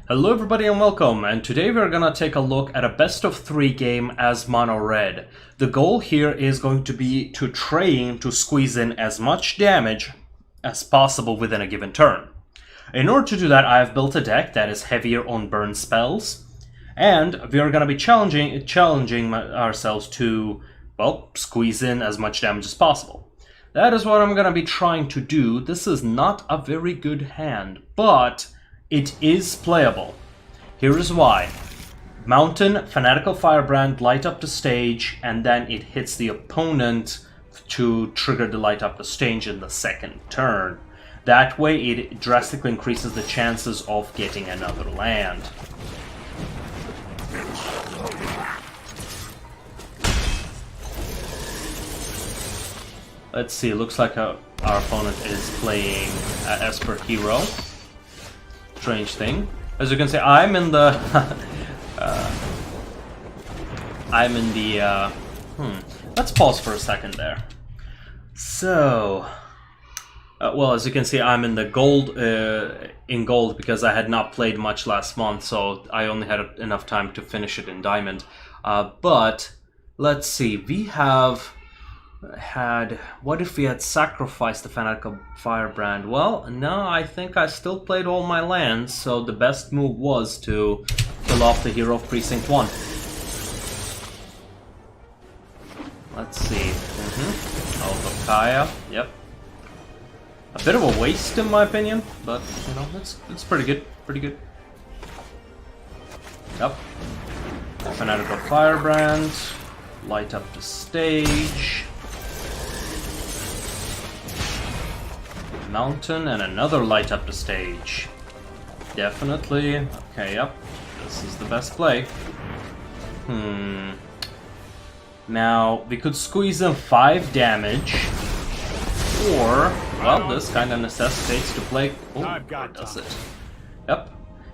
Hello everybody and welcome, and today we're gonna take a look at a best of 3 game as mono red. The goal here is going to be to train to squeeze in as much damage as possible within a given turn. In order to do that, I have built a deck that is heavier on burn spells, and we are gonna be challenging ourselves to, well, squeeze in as much damage as possible. That is what I'm gonna be trying to do. This is not a very good hand, but it is playable. Here is why. Mountain, Fanatical Firebrand, light up the stage, and then it hits the opponent to trigger the light up the stage in the second turn. That way it drastically increases the chances of getting another land. Let's see, looks like our opponent is playing Esper Hero. Strange thing. As you can see, I'm in the let's pause for a second there. So well, as you can see, I'm in the gold because I had not played much last month, so I only had enough time to finish it in diamond. But let's see, we have had, what if we had sacrificed the Fanatical Firebrand? Well, no, I think I still played all my lands, so the best move was to kill off the hero of Precinct 1. Let's see. Alvakaya, yep. A bit of a waste in my opinion, but you know, it's pretty good, Yep. Fanatical Firebrand, light up the stage. Mountain and another light up the stage. Definitely. Okay, yep. This is the best play. Now, we could squeeze in 5 damage. Or, well, this kind of necessitates to play... Oh, or does it? Yep.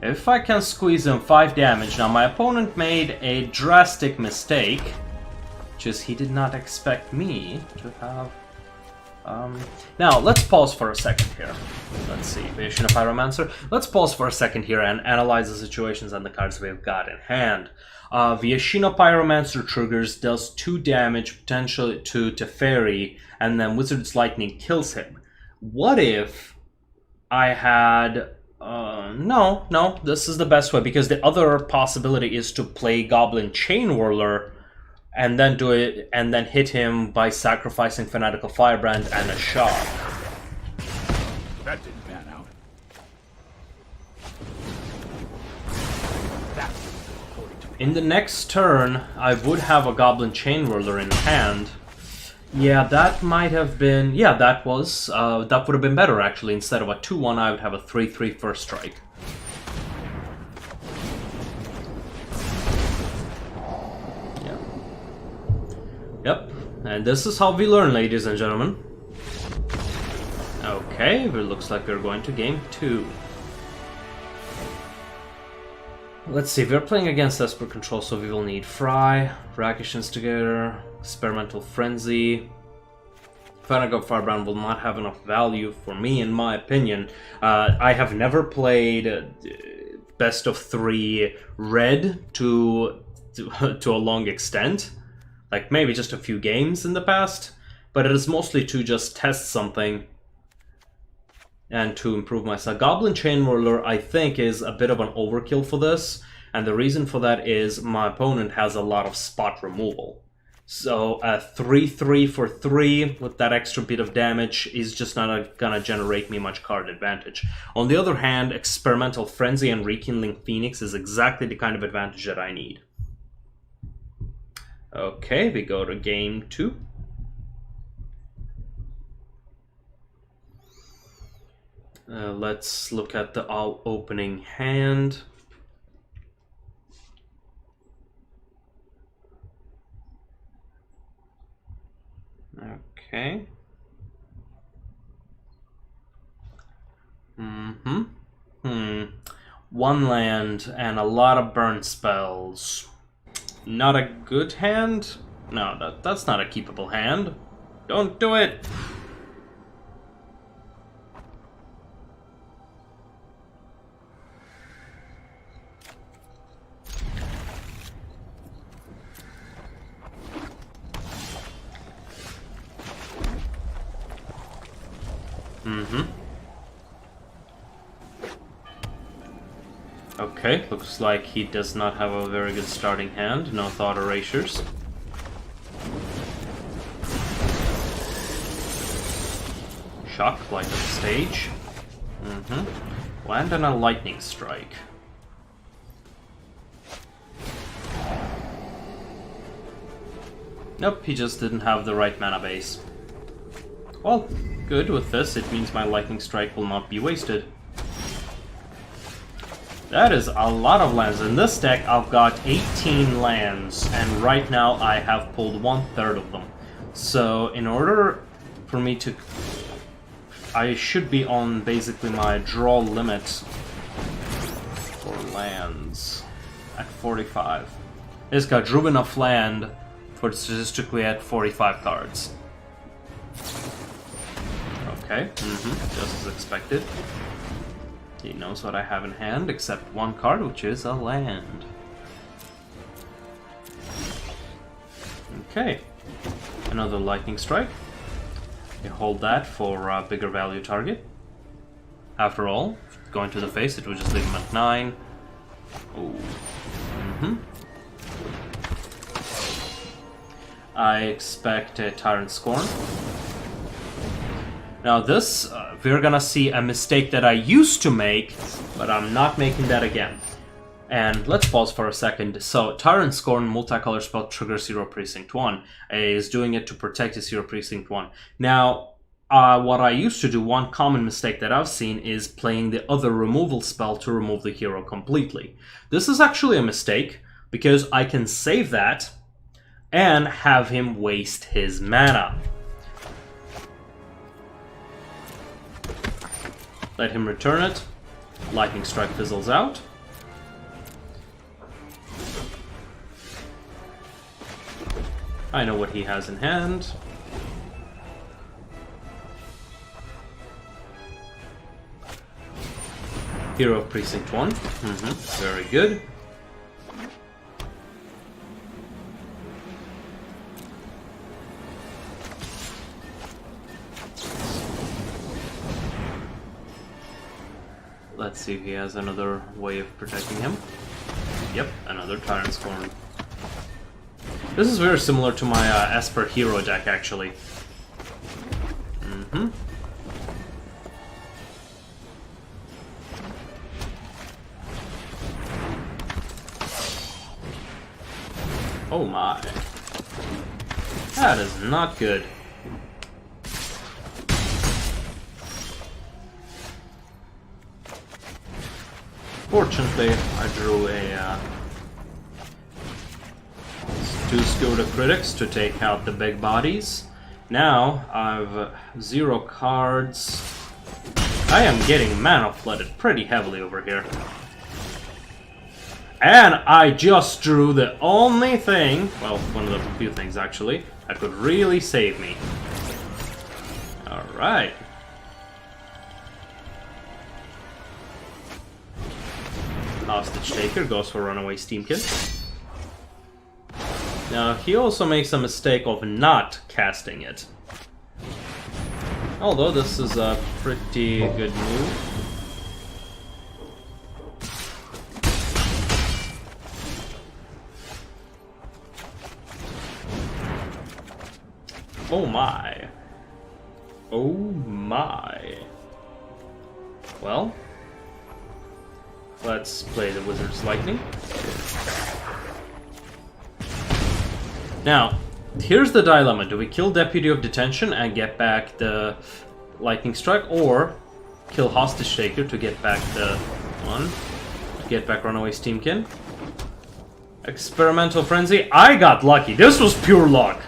If I can squeeze in 5 damage... Now, my opponent made a drastic mistake. Which is he did not expect me to have... Now, let's pause for a second here. Let's see, Vision of Pyromancer. Let's pause for a second here and analyze the situations and the cards we've got in hand. Viashino Pyromancer triggers, does 2 damage potentially to Teferi, and then Wizard's Lightning kills him. What if I had... no, this is the best way, because the other possibility is to play Goblin Chain Whirler and then do it, and then hit him by sacrificing Fanatical Firebrand and a Shock. That didn't pan out. In the next turn, I would have a Goblin Chain Whirler in hand. Yeah, that might have been... Yeah, that would have been better, actually. Instead of a 2-1, I would have a 3-3 first strike. Yep, and this is how we learn, ladies and gentlemen. Okay, it looks like we're going to game 2. Let's see, we're playing against Esper Control, so we will need Fry, Rakish Instigator, Experimental Frenzy. Fanatical Firebrand will not have enough value for me, in my opinion. I have never played best of 3 red to a long extent. Like maybe just a few games in the past, but it is mostly to just test something and to improve myself. Goblin Chain Whirler, I think, is a bit of an overkill for this, and the reason for that is my opponent has a lot of spot removal. So a 3-3 for 3 with that extra bit of damage is just not gonna generate me much card advantage. On the other hand, Experimental Frenzy and Rekindling Phoenix is exactly the kind of advantage that I need. Okay, we go to game 2. Let's look at the opening hand. Okay. One land and a lot of burn spells. Not a good hand? No, that's not a keepable hand. Don't do it! Mm-hmm. Okay, looks like he does not have a very good starting hand. No thought erasures. Shock, light up the stage. Mm-hmm. Land on a lightning strike. Nope, he just didn't have the right mana base. Well, good with this. It means my lightning strike will not be wasted. That is a lot of lands. In this deck, I've got 18 lands, and right now I have pulled 1/3 of them. So, in order for me to... I should be on basically my draw limit for lands at 45. I just got drew enough land for statistically at 45 cards. Okay, just as expected. He knows what I have in hand, except one card, which is a land. Okay, another lightning strike. You hold that for a bigger value target. After all, going to the face, it would just leave him at 9. Oh. I expect a Tyrant Scorn. Now this, we're gonna see a mistake that I used to make, but I'm not making that again. And let's pause for a second. So, Tyrant Scorn, multicolor spell, triggers Hero Precinct 1. Is doing it to protect his Hero Precinct 1. Now, what I used to do, one common mistake that I've seen, is playing the other removal spell to remove the hero completely. This is actually a mistake, because I can save that and have him waste his mana. Let him return it. Lightning Strike fizzles out. I know what he has in hand. Hero of Precinct 1. Very good. Let's see if he has another way of protecting him. Yep, another Tyrant Scorn. This is very similar to my Esper Hero deck, actually. Oh my. That is not good. Fortunately, I drew a 2 Skoda Critics to take out the big bodies. Now, I've 0 cards. I am getting mana flooded pretty heavily over here. And I just drew the only thing, well, one of the few things actually, that could really save me. Alright. Hostage Taker goes for Runaway Steamkin. Now, he also makes a mistake of not casting it. Although this is a pretty good move. Oh my. Oh my. Well, let's play the Wizard's Lightning. Now, here's the dilemma. Do we kill Deputy of Detention and get back the Lightning Strike, or kill Hostage Taker to get back the one? Get back Runaway Steamkin? Experimental Frenzy? I got lucky. This was pure luck.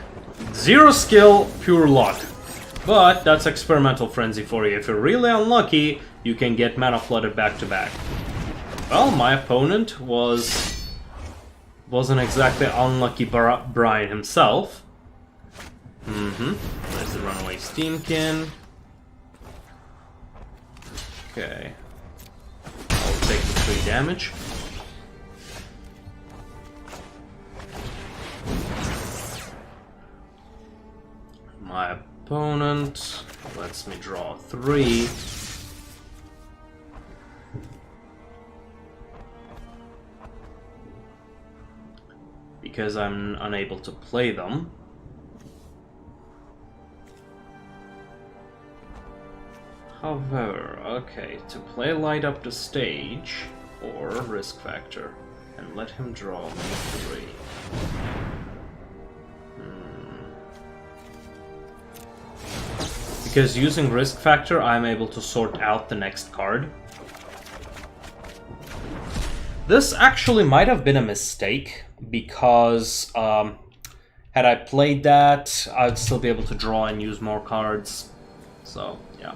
0 skill, pure luck. But that's Experimental Frenzy for you. If you're really unlucky, you can get mana flooded back to back. Well, my opponent wasn't exactly unlucky Brian himself. There's the Runaway Steamkin. Okay. I'll take the 3 damage. My opponent lets me draw 3. Because I'm unable to play them. However, okay, to play light up the stage, or risk factor, and let him draw me 3. Because using risk factor, I'm able to sort out the next card. This actually might have been a mistake, because had I played that, I'd still be able to draw and use more cards. So, yeah.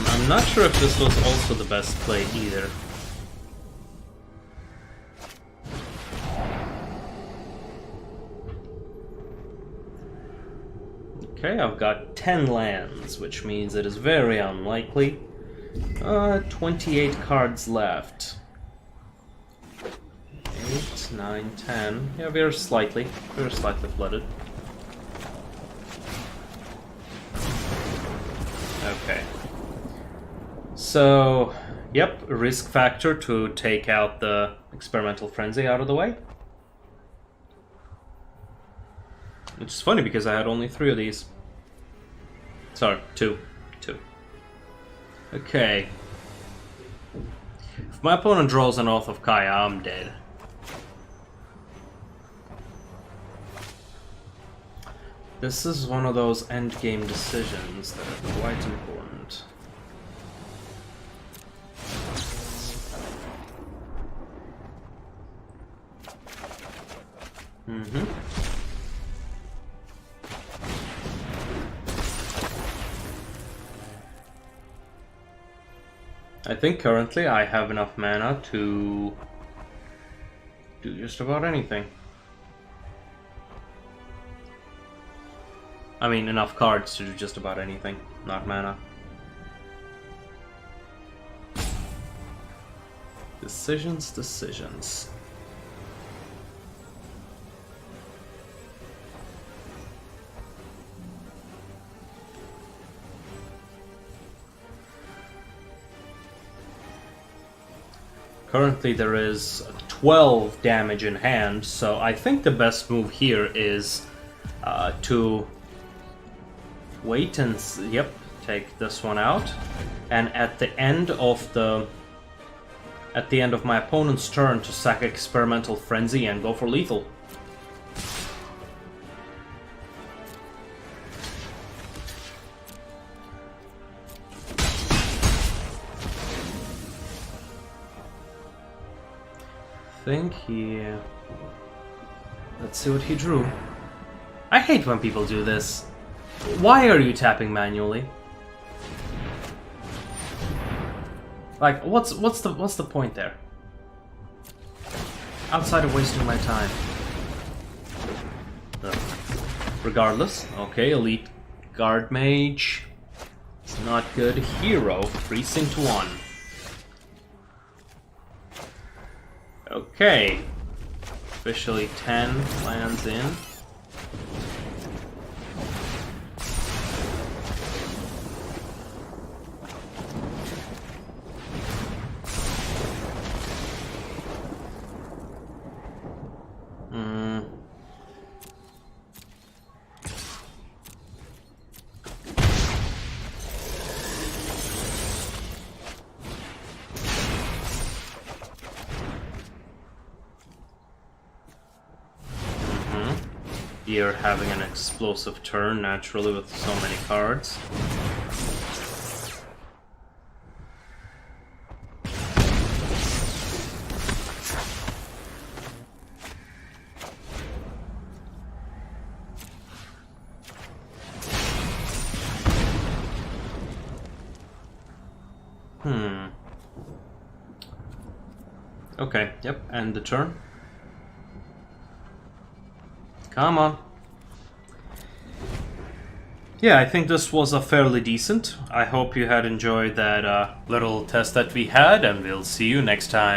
I'm not sure if this was also the best play either. Okay, I've got 10 lands, which means it is very unlikely. 28 cards left. 8, 9, 10. Yeah, we're slightly flooded. Okay. So, yep, risk factor to take out the experimental frenzy out of the way. Which is funny because I had only 3 of these. Sorry, 2. Okay. If my opponent draws an Oath of Kaya, I'm dead. This is one of those endgame decisions that are quite important. I think currently I have enough mana to do just about anything. I mean, enough cards to do just about anything, not mana. Decisions. Currently there is 12 damage in hand, so I think the best move here is to wait and take this one out, and at the end of my opponent's turn to sack Experimental Frenzy and go for lethal. Let's see what he drew. I hate when people do this. Why are you tapping manually? Like, what's the point there? Outside of wasting my time. Regardless, okay, Elite Guard Mage. It's not good. Hero, Precinct 1. Okay. Officially 10 lands in. You're having an explosive turn, naturally, with so many cards. Okay, yep, end the turn. Come on. Yeah, I think this was a fairly decent. I hope you had enjoyed that little test that we had, and we'll see you next time.